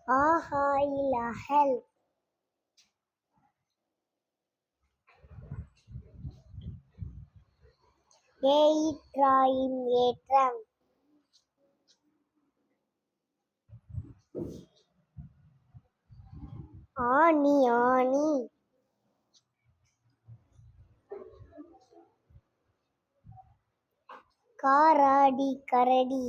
ஆஹா இலகல். ஏயிற்றாயின் ஏற்றம். ஆணி ஆணி. காராடி கரடி.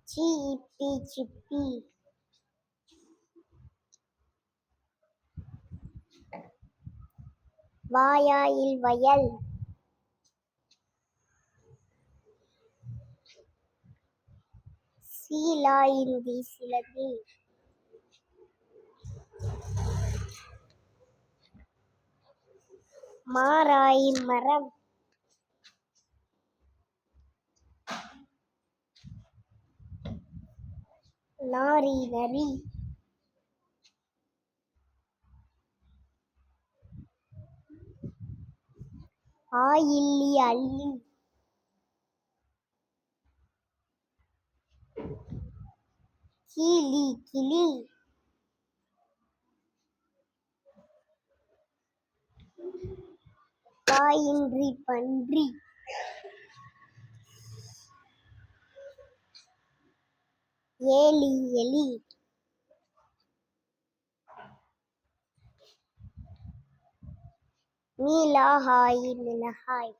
சீப்பி சிப்பி. வாயாயில் வயல். சீலாயின் வீசிலது. மாராயின் மரம். நாரி நரி. ஆயில்லி அல்லி. கீளி கிளி. பாயின்றி பன்றி. ஏலி எலி. நீலாகாய் மிளகாய்.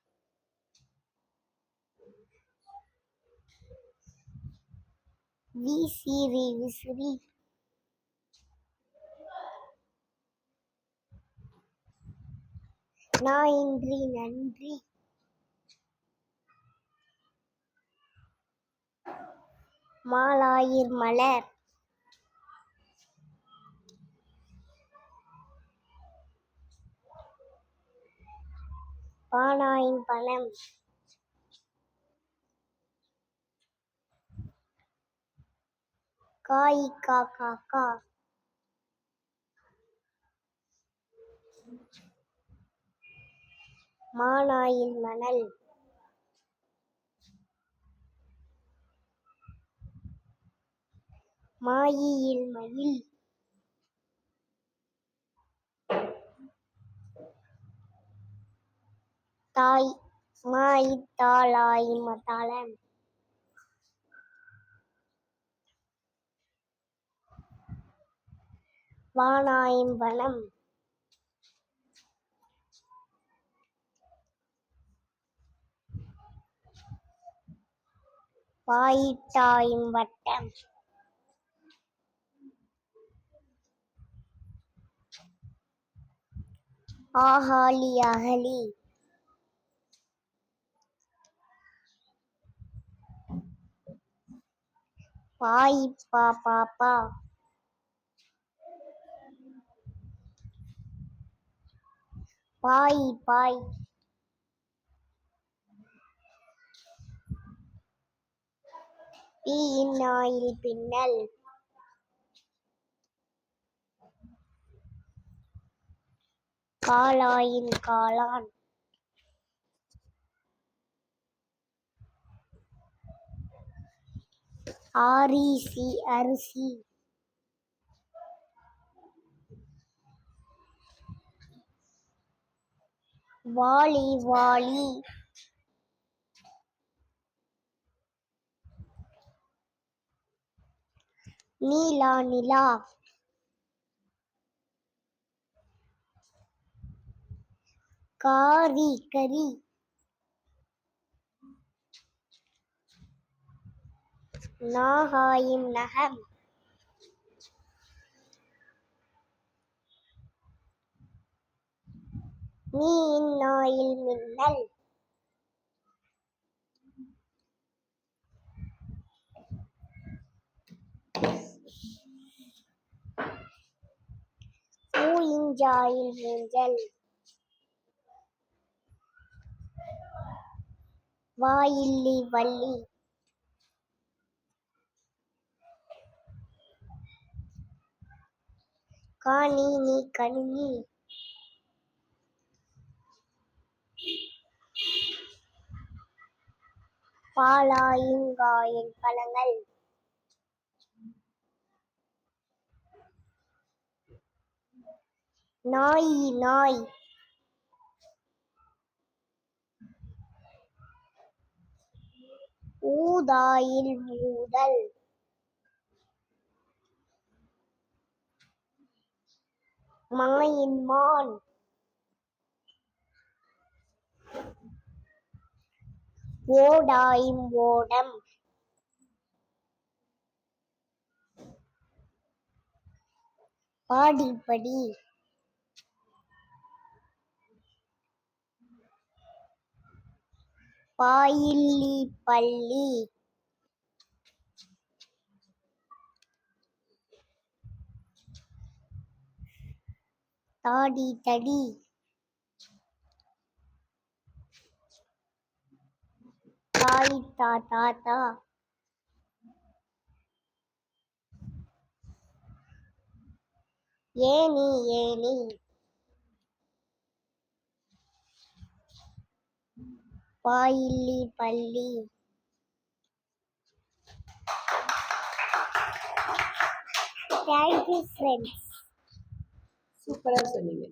விசிறி விசிறி. நாயின்றி நன்றி. மாலாயிர் மலர். பானாயின் பழம். காய்கா காக்கா. மானாயில் மணல். மாயியில் மயில். மாயித்தாளாய் மத்தளம். வானாயின் வனம். வாயிட்டாயின் வட்டம். ஆகாளி அகழி. பாயிப்பா பாப்பா. பாய் பாய். பீயின்னாயில் பின்னல். காலாயின் காளான். ஆரிசி அரிசி. வாளி வாளி. நீலா நிலா. காரி கரி. நாகாயின் நகம். மீயின்னாயில் மின்னல். மூயிஞ்சாயில் மூஞ்சல். வாயில்லி வள்ளி. காணினி கணினி. பாலாயுங்காயின் பழங்கள். நாய் நாய். ஊதாயில் ஊதல். மாயின் மான். ஓடாயும் ஓடம். பாடிப்படி. பாயில்லி பள்ளி. தாடி தடி. தாயித்தா தாத்தா. ஏணி ஏணி. பாயில்லி பள்ளி. Thank you, friends. சூப்பரா சொன்னீங்க.